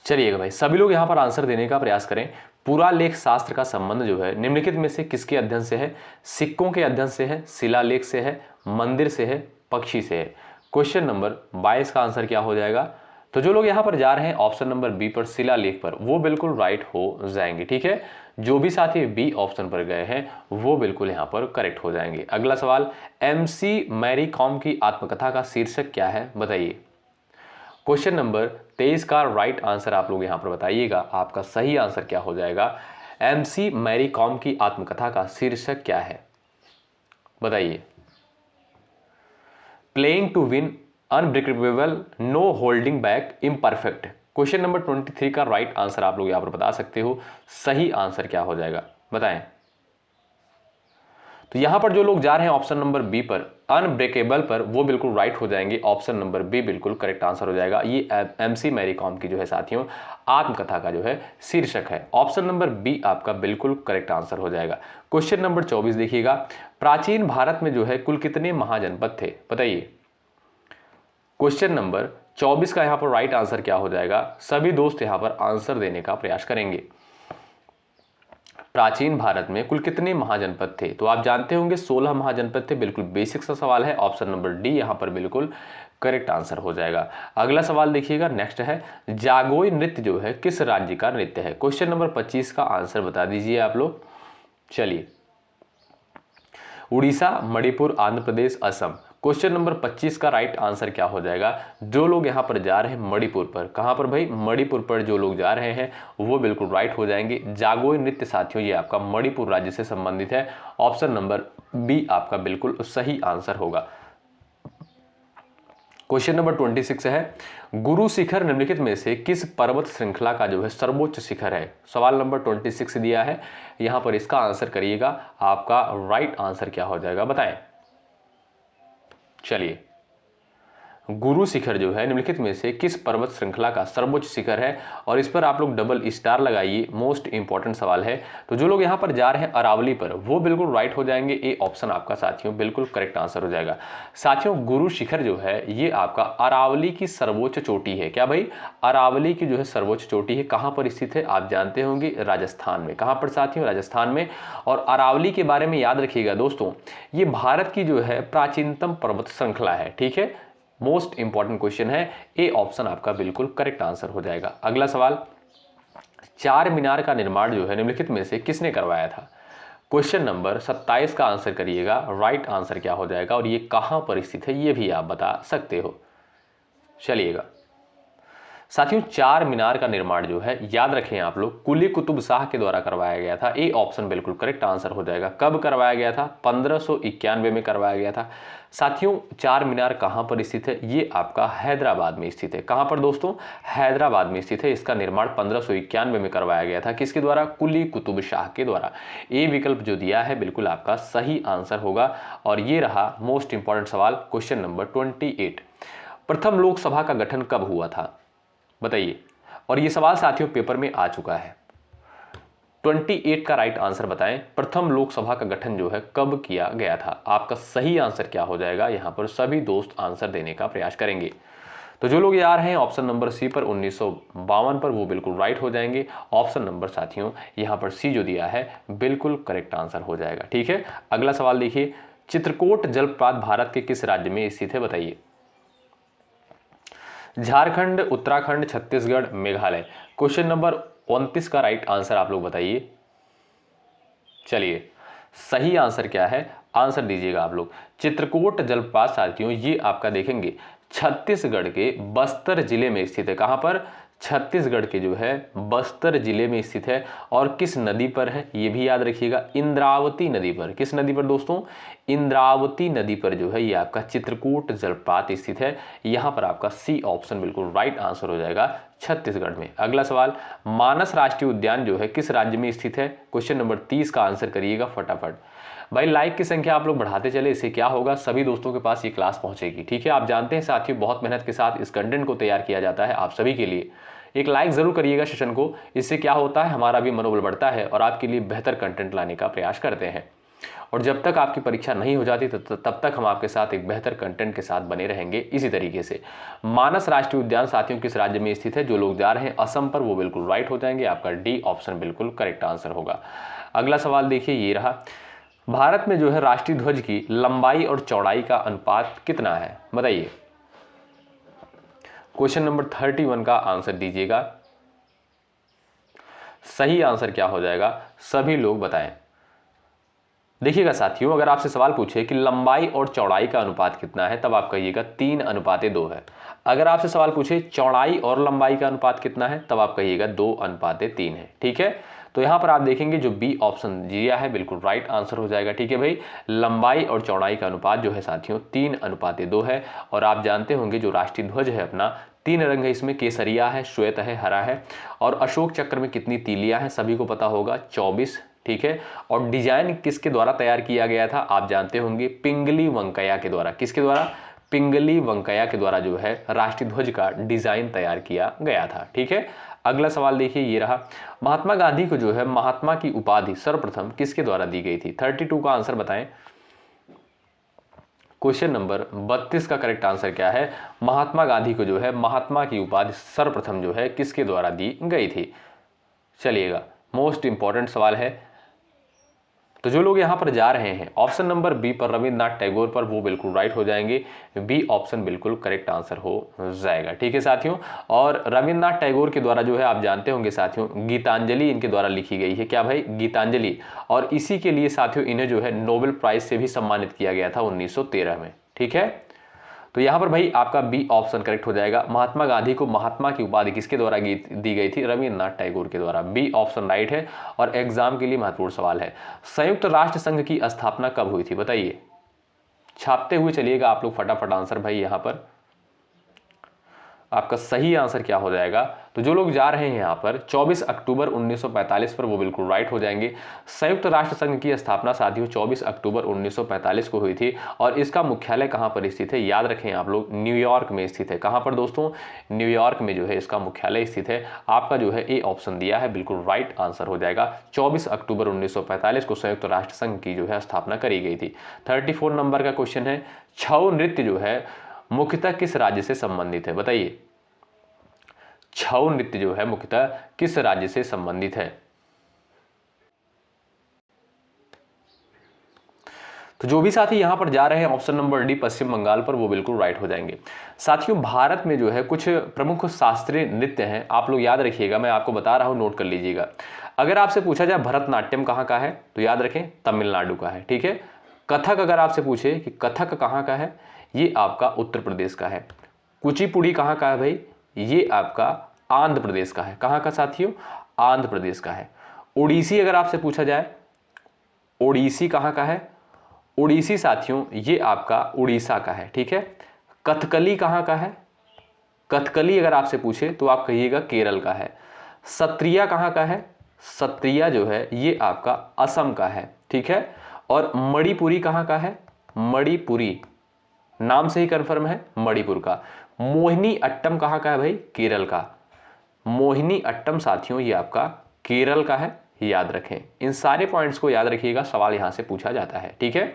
चलिएगा भाई, सभी लोग यहां पर आंसर देने का प्रयास करें। पुरालेख शास्त्र का संबंध जो है निम्नलिखित में से किसके अध्ययन से है? सिक्कों के अध्ययन से है, शिलालेख से है, मंदिर से है, पक्षी से है। क्वेश्चन नंबर 22 का आंसर क्या हो जाएगा? तो जो लोग यहां पर जा रहे हैं ऑप्शन नंबर बी पर शिलालेख पर वो बिल्कुल राइट हो जाएंगे। ठीक है, जो भी साथी बी ऑप्शन पर गए हैं वो बिल्कुल यहां पर करेक्ट हो जाएंगे। अगला सवाल, MC मैरी कॉम की आत्मकथा का शीर्षक क्या है? बताइए। क्वेश्चन नंबर 23 का राइट आंसर आप लोग यहां पर बताइएगा, आपका सही आंसर क्या हो जाएगा? MC मैरी कॉम की आत्मकथा का शीर्षक क्या है? बताइए। Playing to win, unbreakable, no holding back, imperfect. Question number 23 का राइट आंसर आप लोग यहां पर बता सकते हो, सही आंसर क्या हो जाएगा? बताएं। तो यहां पर जो लोग जा रहे हैं ऑप्शन नंबर बी पर अनब्रेकेबल पर वो बिल्कुल राइट हो जाएंगे। ऑप्शन नंबर बी बिल्कुल करेक्ट आंसर हो जाएगा। ये MC मैरी कॉम की जो है साथियों आत्मकथा का जो है शीर्षक है। ऑप्शन नंबर बी आपका बिल्कुल करेक्ट आंसर हो जाएगा। क्वेश्चन नंबर 24 देखिएगा, प्राचीन भारत में जो है कुल कितने महाजनपद थे? बताइए। क्वेश्चन नंबर 24 का यहां पर राइट आंसर क्या हो जाएगा? सभी दोस्त यहां पर आंसर देने का प्रयास करेंगे। प्राचीन भारत में कुल कितने महाजनपद थे? तो आप जानते होंगे 16 महाजनपद थे। बिल्कुल बेसिक सा सवाल है, ऑप्शन नंबर डी यहां पर बिल्कुल करेक्ट आंसर हो जाएगा। अगला सवाल देखिएगा, नेक्स्ट है, जागोई नृत्य जो है किस राज्य का नृत्य है? क्वेश्चन नंबर 25 का आंसर बता दीजिए आप लोग। चलिए, उड़ीसा, मणिपुर, आंध्र प्रदेश, असम। क्वेश्चन नंबर 25 का राइट आंसर क्या हो जाएगा? जो लोग यहां पर जा रहे हैं मणिपुर पर, कहां पर भाई? मणिपुर पर जो लोग जा रहे हैं वो बिल्कुल राइट हो जाएंगे। जागोई नृत्य साथियों ये आपका मणिपुर राज्य से संबंधित है। ऑप्शन नंबर बी आपका बिल्कुल सही आंसर होगा। क्वेश्चन नंबर 26 है, गुरु शिखर निम्नलिखित में से किस पर्वत श्रृंखला का जो है सर्वोच्च शिखर है? सवाल नंबर 26 दिया है, यहां पर इसका आंसर करिएगा। आपका राइट आंसर क्या हो जाएगा? बताएं। चलिए, गुरु शिखर जो है निम्नलिखित में से किस पर्वत श्रृंखला का सर्वोच्च शिखर है? और इस पर आप लोग डबल स्टार लगाइए, मोस्ट इंपॉर्टेंट सवाल है। तो जो लोग यहां पर जा रहे हैं अरावली पर वो बिल्कुल राइट हो जाएंगे। ए ऑप्शन आपका साथियों बिल्कुल करेक्ट आंसर हो जाएगा। साथियों, गुरु शिखर जो है ये आपका अरावली की सर्वोच्च चोटी है। क्या भाई? अरावली की जो है सर्वोच्च चोटी है। कहां पर स्थित है? आप जानते होंगे राजस्थान में। कहां पर साथियों? राजस्थान में। और अरावली के बारे में याद रखिएगा दोस्तों, ये भारत की जो है प्राचीनतम पर्वत श्रृंखला है। ठीक है, मोस्ट इंपॉर्टेंट क्वेश्चन है। ए ऑप्शन आपका बिल्कुल करेक्ट आंसर हो जाएगा। अगला सवाल, चार मीनार का निर्माण जो है निम्नलिखित में से किसने करवाया था? क्वेश्चन नंबर 27 का आंसर करिएगा। राइट आंसर क्या हो जाएगा और ये कहां पर स्थित है ये भी आप बता सकते हो। चलिएगा, साथियों चार मीनार का निर्माण जो है याद रखें आप लोग कुली कुतुब शाह के द्वारा करवाया गया था। ए ऑप्शन बिल्कुल करेक्ट आंसर हो जाएगा। कब करवाया गया था? 1591 में करवाया गया था। साथियों चार मीनार कहां पर स्थित है? ये आपका हैदराबाद में स्थित है। कहां पर दोस्तों? हैदराबाद में स्थित है। इसका निर्माण 1591 में करवाया गया था। किसके द्वारा? कुली कुतुब शाह के द्वारा। ए विकल्प जो दिया है बिल्कुल आपका सही आंसर होगा। और ये रहा मोस्ट इंपॉर्टेंट सवाल, क्वेश्चन नंबर 28। प्रथम लोकसभा का गठन कब हुआ था? बताइए। और ये सवाल साथियों पेपर में आ चुका है। 28 का राइट आंसर बताएं। प्रथम लोकसभा का गठन जो है कब किया गया था? आपका सही आंसर क्या हो जाएगा? यहां पर सभी दोस्त आंसर देने का प्रयास करेंगे। तो जो लोग ये आ रहे हैं ऑप्शन नंबर सी पर 1952 पर, वो बिल्कुल राइट हो जाएंगे। ऑप्शन नंबर साथियों यहां पर सी जो दिया है बिल्कुल करेक्ट आंसर हो जाएगा। ठीक है, अगला सवाल देखिए। चित्रकूट जलप्रपात भारत के किस राज्य में स्थित है? बताइए। झारखंड, उत्तराखंड, छत्तीसगढ़, मेघालय। क्वेश्चन नंबर 29 का राइट आंसर आप लोग बताइए। चलिए सही आंसर क्या है? आंसर दीजिएगा आप लोग। चित्रकूट जलप्रपात साथियों ये आपका देखेंगे छत्तीसगढ़ के बस्तर जिले में स्थित है। कहां पर? छत्तीसगढ़ के जो है बस्तर जिले में स्थित है। और किस नदी पर है ये भी याद रखिएगा, इंद्रावती नदी पर। किस नदी पर दोस्तों? इंद्रावती नदी पर जो है ये आपका चित्रकूट जलप्रपात स्थित है। यहां पर आपका सी ऑप्शन बिल्कुल राइट आंसर हो जाएगा, छत्तीसगढ़ में। अगला सवाल, मानस राष्ट्रीय उद्यान जो है किस राज्य में स्थित है? क्वेश्चन नंबर 30 का आंसर करिएगा फटाफट। भाई लाइक की संख्या आप लोग बढ़ाते चले, इससे क्या होगा, सभी दोस्तों के पास ये क्लास पहुंचेगी। ठीक है, आप जानते हैं साथियों बहुत मेहनत के साथ इस कंटेंट को तैयार किया जाता है आप सभी के लिए। एक लाइक जरूर करिएगा सेशन को, इससे क्या होता है हमारा भी मनोबल बढ़ता है और आपके लिए बेहतर कंटेंट लाने का प्रयास करते हैं। और जब तक आपकी परीक्षा नहीं हो जाती तब तक हम आपके साथ एक बेहतर कंटेंट के साथ बने रहेंगे इसी तरीके से। मानस राष्ट्रीय उद्यान साथियों किस राज्य में स्थित है? जो लोग जा रहे हैं असम पर, वो बिल्कुल राइट हो जाएंगे। आपका डी ऑप्शन बिल्कुल करेक्ट आंसर होगा। अगला सवाल देखिए, ये रहा। भारत में जो है राष्ट्रीय ध्वज की लंबाई और चौड़ाई का अनुपात कितना है? बताइए। क्वेश्चन नंबर 31 का आंसर दीजिएगा। सही आंसर क्या हो जाएगा? सभी लोग बताएं। देखिएगा साथियों, अगर आपसे सवाल पूछे कि लंबाई और चौड़ाई का अनुपात कितना है, तब आप कहिएगा 3:2 है। अगर आपसे सवाल पूछे चौड़ाई और लंबाई का अनुपात कितना है, तब आप कहिएगा 2:3 है। ठीक है, तो यहां पर आप देखेंगे जो बी ऑप्शन दिया है बिल्कुल राइट आंसर हो जाएगा। ठीक है भाई, लंबाई और चौड़ाई का अनुपात जो है साथियों 3:2 है। और आप जानते होंगे जो राष्ट्रीय ध्वज है अपना, 3 रंग है इसमें, केसरिया है, श्वेत है, हरा है। और अशोक चक्र में कितनी तीलियां हैं सभी को पता होगा, 24। ठीक है, और डिजाइन किसके द्वारा तैयार किया गया था? आप जानते होंगे पिंगली वेंकैया के द्वारा। किसके द्वारा? पिंगली वेंकैया के द्वारा जो है राष्ट्रीय ध्वज का डिजाइन तैयार किया गया था। ठीक है, अगला सवाल देखिए, ये रहा। महात्मा गांधी को जो है महात्मा की उपाधि सर्वप्रथम किसके द्वारा दी गई थी? 32 का आंसर बताएं। क्वेश्चन नंबर 32 का करेक्ट आंसर क्या है? महात्मा गांधी को जो है महात्मा की उपाधि सर्वप्रथम जो है किसके द्वारा दी गई थी? चलिएगा, मोस्ट इंपॉर्टेंट सवाल है। तो जो लोग यहां पर जा रहे हैं ऑप्शन नंबर बी पर, रविन्द्रनाथ टैगोर पर, वो बिल्कुल राइट हो जाएंगे। बी ऑप्शन बिल्कुल करेक्ट आंसर हो जाएगा। ठीक है साथियों, और रविन्द्रनाथ टैगोर के द्वारा जो है आप जानते होंगे साथियों गीतांजलि इनके द्वारा लिखी गई है। क्या भाई? गीतांजलि। और इसी के लिए साथियों इन्हें जो है नोबेल प्राइज से भी सम्मानित किया गया था 1913 में। ठीक है, तो यहां पर भाई आपका बी ऑप्शन करेक्ट हो जाएगा। महात्मा गांधी को महात्मा की उपाधि किसके द्वारा दी गई थी? रविन्द्रनाथ टैगोर के द्वारा। बी ऑप्शन राइट है। और एग्जाम के लिए महत्वपूर्ण सवाल है, संयुक्त राष्ट्र संघ की स्थापना कब हुई थी? बताइए। छापते हुए चलिएगा आप लोग फटाफट आंसर भाई। यहां पर आपका सही आंसर क्या हो जाएगा? तो जो लोग जा रहे हैं यहां पर 24 अक्टूबर 1945 पर, वो बिल्कुल राइट हो जाएंगे। संयुक्त राष्ट्र संघ की स्थापना साथियों 24 अक्टूबर 1945 को हुई थी। और इसका मुख्यालय कहां पर स्थित है? याद रखें आप लोग, न्यूयॉर्क में स्थित है। कहां पर दोस्तों? न्यूयॉर्क में जो है इसका मुख्यालय स्थित है। आपका जो है ए ऑप्शन दिया है बिल्कुल राइट आंसर हो जाएगा। 24 अक्टूबर 1945 को संयुक्त राष्ट्र संघ की जो है स्थापना करी गई थी। 34 नंबर का क्वेश्चन है, छऊ नृत्य जो है मुख्यतः किस राज्य से संबंधित है? बताइए। छऊ नृत्य जो है मुख्यतः किस राज्य से संबंधित है? तो जो भी साथी यहां पर जा रहे हैं ऑप्शन नंबर डी पश्चिम बंगाल पर, वो बिल्कुल राइट हो जाएंगे। साथियों भारत में जो है कुछ प्रमुख शास्त्रीय नृत्य हैं, आप लोग याद रखिएगा, मैं आपको बता रहा हूं, नोट कर लीजिएगा। अगर आपसे पूछा जाए भरतनाट्यम कहां का है, तो याद रखें तमिलनाडु का है। ठीक है, कथक अगर आपसे पूछे कि कथक कहां का है, ये आपका उत्तर प्रदेश का है। कुचिपुड़ी कहां का है भाई? ये आपका आंध्र प्रदेश का है। कहाँ का साथियों? आंध्र प्रदेश का है। ओडिसी अगर आपसे पूछा जाए, ओडिसी कहाँ का है? ओडिसी साथियों ये आपका उड़ीसा का है, ठीक है। कथकली कहाँ का है? कथकली अगर आपसे पूछे तो आप कहिएगा केरल का है। सत्रिया कहाँ का है? सत्रिया जो है ये आपका असम का है, ठीक है। और मणिपुरी कहाँ का है? मणिपुरी नाम से ही कंफर्म है, मणिपुर का। मोहिनी अट्टम कहाँ का है भाई? केरल का। मोहिनी अट्टम साथियों ये आपका केरल का है, याद रखें। इन सारे पॉइंट्स को याद रखिएगा, सवाल यहां से पूछा जाता है, ठीक है।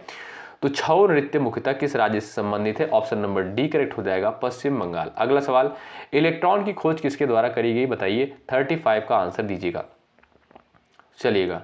तो छऊ नृत्य मुख्यतः किस राज्य से संबंधित है? ऑप्शन नंबर डी करेक्ट हो जाएगा, पश्चिम बंगाल। अगला सवाल, इलेक्ट्रॉन की खोज किसके द्वारा करी गई? बताइए। 35 का आंसर दीजिएगा। चलिएगा,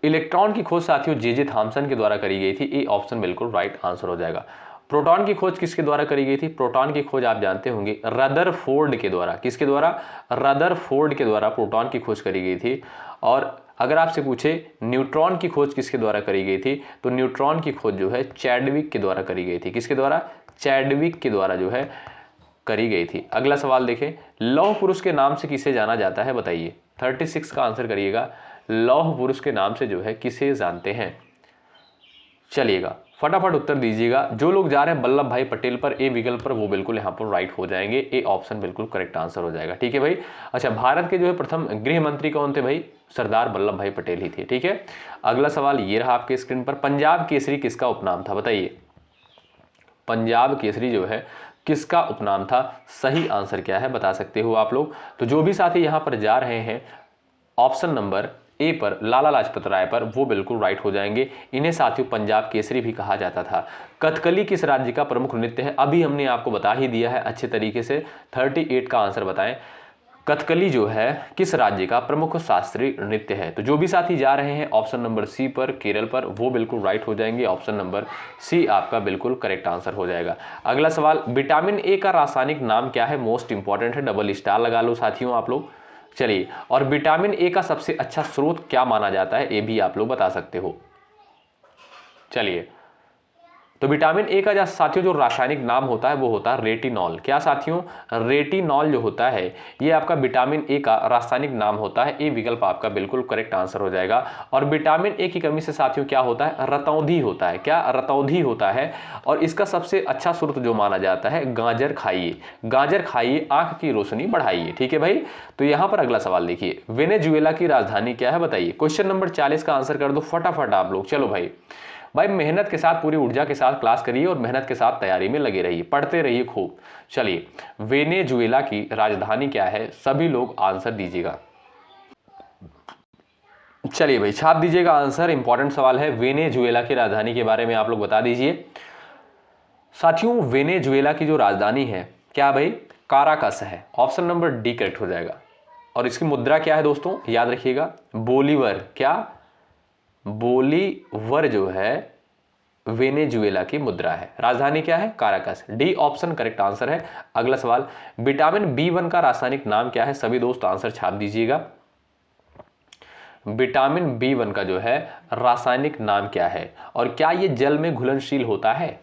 इलेक्ट्रॉन की खोज साथियों जे थॉमसन के द्वारा करी गई थी। ए ऑप्शन बिल्कुल राइट आंसर हो जाएगा। प्रोटॉन की खोज किसके द्वारा करी गई थी? प्रोटॉन की खोज आप जानते होंगे रदरफोर्ड के द्वारा। किसके द्वारा? रदरफोर्ड के द्वारा प्रोटॉन की खोज करी गई थी। और अगर आपसे पूछे न्यूट्रॉन की खोज किसके द्वारा करी गई थी, तो न्यूट्रॉन की खोज जो है चैडविक के द्वारा करी गई थी। किसके द्वारा? चैडविक के द्वारा जो है करी गई थी। अगला सवाल देखें, लौह पुरुष के नाम से किसे जाना जाता है? बताइए। 36 का आंसर करिएगा। लौह पुरुष के नाम से जो है किसे जानते हैं? चलिएगा, फटाफट उत्तर दीजिएगा। जो लोग जा रहे हैं वल्लभ भाई पटेल पर, ए विकल्प पर, वो बिल्कुल यहाँ पर राइट हो जाएंगे। ए ऑप्शन बिल्कुल करेक्ट आंसर हो जाएगा, ठीक है भाई। अच्छा, भारत के जो है प्रथम गृह मंत्री कौन थे भाई? सरदार वल्लभ भाई पटेल ही थे, ठीक है। अगला सवाल ये रहा आपके स्क्रीन पर, पंजाब केसरी किसका उपनाम था? बताइए। पंजाब केसरी जो है किसका उपनाम था? सही आंसर क्या है बता सकते हो आप लोग। तो जो भी साथी यहाँ पर जा रहे हैं ऑप्शन नंबर ए पर, लाला लाजपत राय पर, वो बिल्कुल राइट हो जाएंगे। इन्हें साथियों पंजाब केसरी भी कहा जाता था। कथकली किस राज्य का प्रमुख नृत्य है? अभी हमने आपको बता ही दिया है अच्छे तरीके से। 38 का आंसर बताएं। कथकली जो है किस राज्य का प्रमुख शास्त्रीय नृत्य है? तो जो भी साथी जा रहे हैं ऑप्शन नंबर सी पर, केरल पर, वो बिल्कुल राइट हो जाएंगे। ऑप्शन नंबर सी आपका बिल्कुल करेक्ट आंसर हो जाएगा। अगला सवाल, विटामिन ए का रासायनिक नाम क्या है? मोस्ट इंपॉर्टेंट है, डबल स्टार लगा लो साथियों आप लोग। चलिए, और विटामिन ए का सबसे अच्छा स्रोत क्या माना जाता है? ये भी आप लोग बता सकते हो। चलिए, तो विटामिन ए का साथियों जो रासायनिक नाम होता है वो होता है रेटिनॉल। क्या साथियों? रेटिनॉल जो होता है ये आपका विटामिन ए का रासायनिक नाम होता है। ए विकल्प आपका बिल्कुल करेक्ट आंसर हो जाएगा। और विटामिन ए की कमी से साथियों क्या होता है? रतौंधी होता है। क्या? रतौंधी होता है। और इसका सबसे अच्छा स्रोत जो माना जाता है, गाजर खाइए। गाजर खाइए, आंख की रोशनी बढ़ाइए, ठीक है भाई। तो यहां पर अगला सवाल देखिए, वेनेजुएला की राजधानी क्या है? बताइए। क्वेश्चन नंबर 40 का आंसर कर दो फटाफट आप लोग। चलो भाई, मेहनत के साथ, पूरी ऊर्जा के साथ क्लास करिए और मेहनत के साथ तैयारी में लगे रहिए, पढ़ते रहिए खूब। चलिए, वेनेजुएला की राजधानी क्या है? सभी लोग आंसर दीजिएगा। चलिए भाई, छाप दीजिएगा आंसर। इंपॉर्टेंट सवाल है, वेनेजुएला की राजधानी के बारे में आप लोग बता दीजिए। साथियों, वेनेजुएला की जो राजधानी है क्या भाई? काराकस है। ऑप्शन नंबर डी करेक्ट हो जाएगा। और इसकी मुद्रा क्या है दोस्तों? याद रखिएगा, बोलीवर। क्या? बोलीवर जो है वेनेजुएला की मुद्रा है। राजधानी क्या है? Caracas. D option correct answer है। अगला सवाल, विटामिन बी1 का रासायनिक नाम क्या है? सभी दोस्त आंसर छाप दीजिएगा। विटामिन बी1 का जो है रासायनिक नाम क्या है और क्या ये जल में घुलनशील होता है?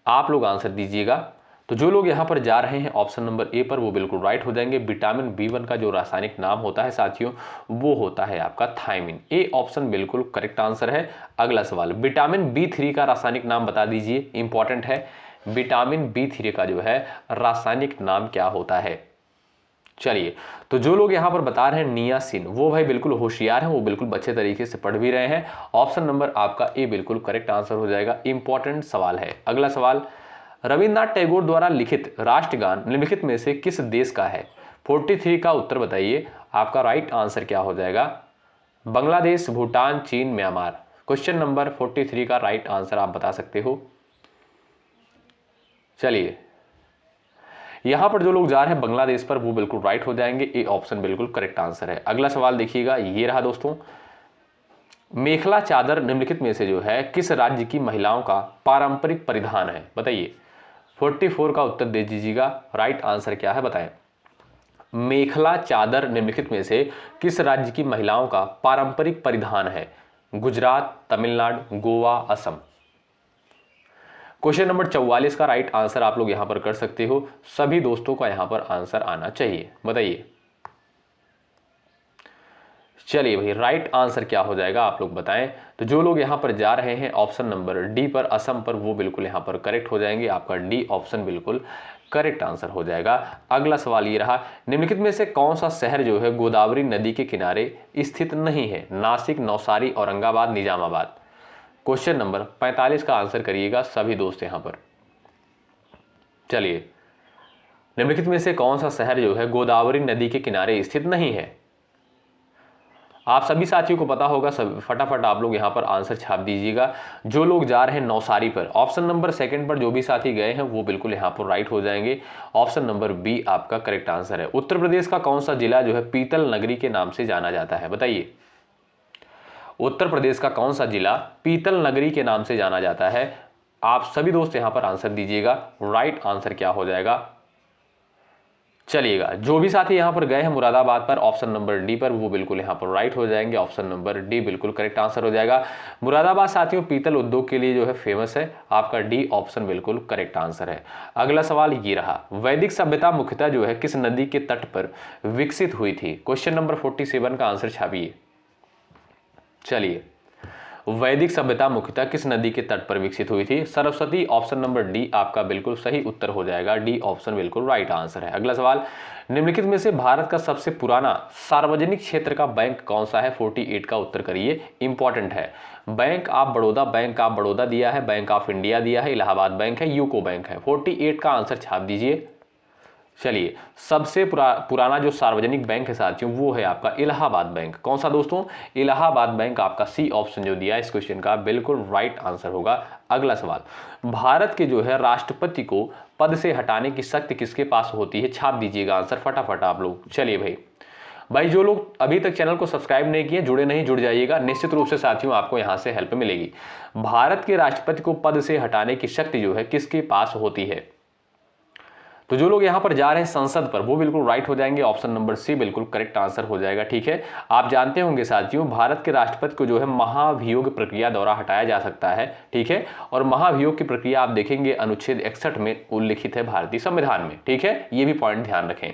आप लोग आंसर दीजिएगा। तो जो लोग यहां पर जा रहे हैं ऑप्शन नंबर ए पर, वो बिल्कुल राइट हो जाएंगे। विटामिन बी1 का जो रासायनिक नाम होता है साथियों, वो होता है आपका थायमिन। ए ऑप्शन बिल्कुल करेक्ट आंसर है। अगला सवाल, विटामिन बी3 का रासायनिक नाम बता दीजिए। इंपॉर्टेंट है, विटामिन बी3 का जो है रासायनिक नाम क्या होता है? चलिए, तो जो लोग यहां पर बता रहे हैं नियासिन, वो भाई बिल्कुल होशियार हैं, वो बिल्कुल अच्छे तरीके से पढ़ भी रहे हैं। ऑप्शन नंबर आपका ए बिल्कुल करेक्ट आंसर हो जाएगा। इंपॉर्टेंट सवाल है। अगला सवाल, रविन्द्रनाथ टैगोर द्वारा लिखित राष्ट्रगान निम्नलिखित में से किस देश का है? 43 का उत्तर बताइए। आपका राइट आंसर क्या हो जाएगा? बांग्लादेश, भूटान, चीन, म्यांमार। क्वेश्चन नंबर 43 का राइट आंसर आप बता सकते हो। चलिए, यहां पर जो लोग जा रहे हैं बांग्लादेश पर, वो बिल्कुल राइट हो जाएंगे। ए ऑप्शन बिल्कुल करेक्ट आंसर है। अगला सवाल देखिएगा, ये रहा दोस्तों, मेखला चादर निम्नलिखित में से जो है किस राज्य की महिलाओं का पारंपरिक परिधान है? बताइए। 44 का उत्तर दे दीजिएगा। राइट आंसर क्या है बताएं। मेखला चादर निम्नलिखित में से किस राज्य की महिलाओं का पारंपरिक परिधान है? गुजरात, तमिलनाडु, गोवा, असम। क्वेश्चन नंबर 44 का राइट आंसर आप लोग यहां पर कर सकते हो। सभी दोस्तों का यहां पर आंसर आना चाहिए, बताइए। चलिए भाई, राइट आंसर क्या हो जाएगा आप लोग बताएं। तो जो लोग यहां पर जा रहे हैं ऑप्शन नंबर डी पर, असम पर, वो बिल्कुल यहां पर करेक्ट हो जाएंगे। आपका डी ऑप्शन बिल्कुल करेक्ट आंसर हो जाएगा। अगला सवाल ये रहा, निम्नलिखित में से कौन सा शहर जो है गोदावरी नदी के किनारे स्थित नहीं है? नासिक, नौसारी, औरंगाबाद, निजामाबाद। क्वेश्चन नंबर 45 का आंसर करिएगा सभी दोस्त यहां पर। चलिए, निम्नलिखित में से कौन सा शहर जो है गोदावरी नदी के किनारे स्थित नहीं है? आप सभी साथियों को पता होगा, सब फटाफट आप लोग यहां पर आंसर छाप दीजिएगा। जो लोग जा रहे हैं नौसारी पर, ऑप्शन नंबर सेकंड पर जो भी साथी गए हैं वो बिल्कुल यहां पर राइट हो जाएंगे। ऑप्शन नंबर बी आपका करेक्ट आंसर है। उत्तर प्रदेश का कौन सा जिला जो है पीतल नगरी के नाम से जाना जाता है? बताइए। उत्तर प्रदेश का कौन सा जिला पीतल नगरी के नाम से जाना जाता है? आप सभी दोस्त यहां पर आंसर दीजिएगा। राइट आंसर क्या हो जाएगा? चलिएगा, जो भी साथी यहां पर गए हैं मुरादाबाद पर, ऑप्शन नंबर डी पर, वो बिल्कुल यहां पर राइट हो जाएंगे। ऑप्शन नंबर डी बिल्कुल करेक्ट आंसर हो जाएगा। मुरादाबाद साथियों पीतल उद्योग के लिए जो है फेमस है। आपका डी ऑप्शन बिल्कुल करेक्ट आंसर है। अगला सवाल ये रहा, वैदिक सभ्यता मुख्यतः जो है किस नदी के तट पर विकसित हुई थी? क्वेश्चन नंबर 47 का आंसर छापिए। चलिए, वैदिक सभ्यता मुख्यतः किस नदी के तट पर विकसित हुई थी? सरस्वती। ऑप्शन नंबर डी आपका बिल्कुल सही उत्तर हो जाएगा। डी ऑप्शन बिल्कुल राइट आंसर है। अगला सवाल, निम्नलिखित में से भारत का सबसे पुराना सार्वजनिक क्षेत्र का बैंक कौन सा है? 48 का उत्तर करिए, इंपॉर्टेंट है। बैंक ऑफ बड़ौदा दिया है, बैंक ऑफ इंडिया दिया है, इलाहाबाद बैंक है, यूको बैंक है। 48 का आंसर छाप दीजिए। चलिए, सबसे पुराना जो सार्वजनिक बैंक है साथियों वो है आपका इलाहाबाद बैंक। कौन सा दोस्तों? इलाहाबाद बैंक। आपका सी ऑप्शन जो दिया इस क्वेश्चन का बिल्कुल राइट आंसर होगा। अगला सवाल, भारत के जो है राष्ट्रपति को पद से हटाने की शक्ति किसके पास होती है? छाप दीजिएगा आंसर फटाफट आप लोग। चलिए भाई जो लोग अभी तक चैनल को सब्सक्राइब नहीं किए, जुड़े नहीं, जुड़ जाइएगा। निश्चित रूप से साथियों आपको यहां से हेल्प मिलेगी। भारत के राष्ट्रपति को पद से हटाने की शक्ति जो है किसके पास होती है? तो जो लोग यहां पर जा रहे हैं संसद पर, वो बिल्कुल राइट हो जाएंगे। ऑप्शन नंबर सी बिल्कुल करेक्ट आंसर हो जाएगा। ठीक है, आप जानते होंगे साथियों भारत के राष्ट्रपति को जो है महाभियोग प्रक्रिया द्वारा हटाया जा सकता है। ठीक है, और महाभियोग की प्रक्रिया आप देखेंगे अनुच्छेद 61 में उल्लिखित है भारतीय संविधान में। ठीक है, ये भी पॉइंट ध्यान रखें।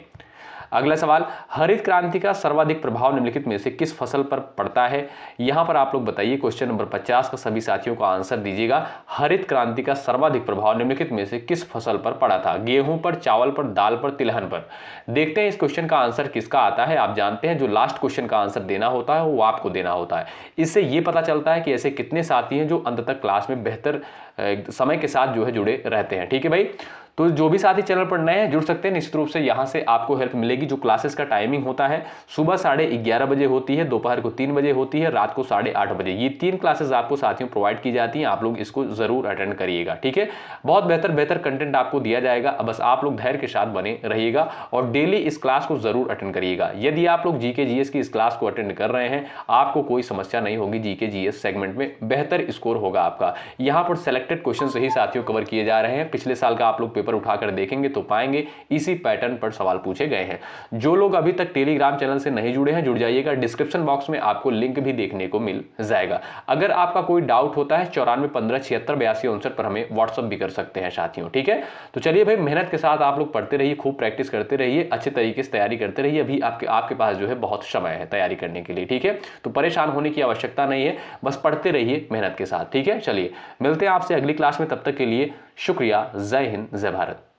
अगला सवाल, हरित क्रांति का सर्वाधिक प्रभाव निम्नलिखित में से किस फसल पर पड़ता है? यहां पर आप लोग बताइए। क्वेश्चन नंबर 50 का सभी साथियों को आंसर दीजिएगा। हरित क्रांति का सर्वाधिक प्रभाव निम्नलिखित में से किस फसल पर पड़ा था? गेहूं पर, चावल पर, दाल पर, तिलहन पर। देखते हैं इस क्वेश्चन का आंसर किसका आता है। आप जानते हैं जो लास्ट क्वेश्चन का आंसर देना होता है वो आपको देना होता है। इससे यह पता चलता है कि ऐसे कितने साथी हैं जो अंत तक क्लास में बेहतर समय के साथ जो है जुड़े रहते हैं। ठीक है भाई, तो जो भी साथी चैनल पर नए हैं जुड़ सकते हैं। निश्चित रूप से यहां से आपको हेल्प मिलेगी। जो क्लासेस का टाइमिंग होता है सुबह 11:30 बजे होती है, दोपहर को 3 बजे होती है, रात को 8:30 बजे। ये 3 क्लासेस आपको साथियों प्रोवाइड की जाती हैं। आप लोग इसको जरूर अटेंड करिएगा। ठीक है, बहुत बेहतर कंटेंट आपको दिया जाएगा। बस आप लोग धैर्य के साथ बने रहिएगा और डेली इस क्लास को जरूर अटेंड करिएगा। यदि आप लोग जीके जीएस की इस क्लास को अटेंड कर रहे हैं, आपको कोई समस्या नहीं होगी। जीके जीएस सेगमेंट में बेहतर स्कोर होगा आपका। यहाँ पर सेलेक्टेड क्वेश्चन ही साथियों कवर किए जा रहे हैं। पिछले साल का आप लोग पेपर उठाकर देखेंगे तो पाएंगे इसी पैटर्न पर सवाल पूछे गए हैं। जो लोग अभी तक टेलीग्राम चैनल से नहीं जुड़े हैं, जुड़ जाइएगा। डिस्क्रिप्शन बॉक्स में आपको लिंक भी देखने को मिल जाएगा। अगर आपका कोई डाउट होता है 9415768259 पर हमें व्हाट्सअप भी कर सकते हैं साथियों। ठीक है, तो चलिए भाई, मेहनत के साथ आप लोग पढ़ते रहिए, खूब प्रैक्टिस करते रहिए, अच्छे तरीके से तैयारी करते रहिए। अभी आपके पास जो है बहुत समय है तैयारी करने के लिए। ठीक है, तो परेशान होने की आवश्यकता नहीं है, बस पढ़ते रहिए मेहनत के साथ। ठीक है, चलिए मिलते हैं आपसे अगली क्लास में। तब तक के लिए शुक्रिया। जय हिंद, जय भारत।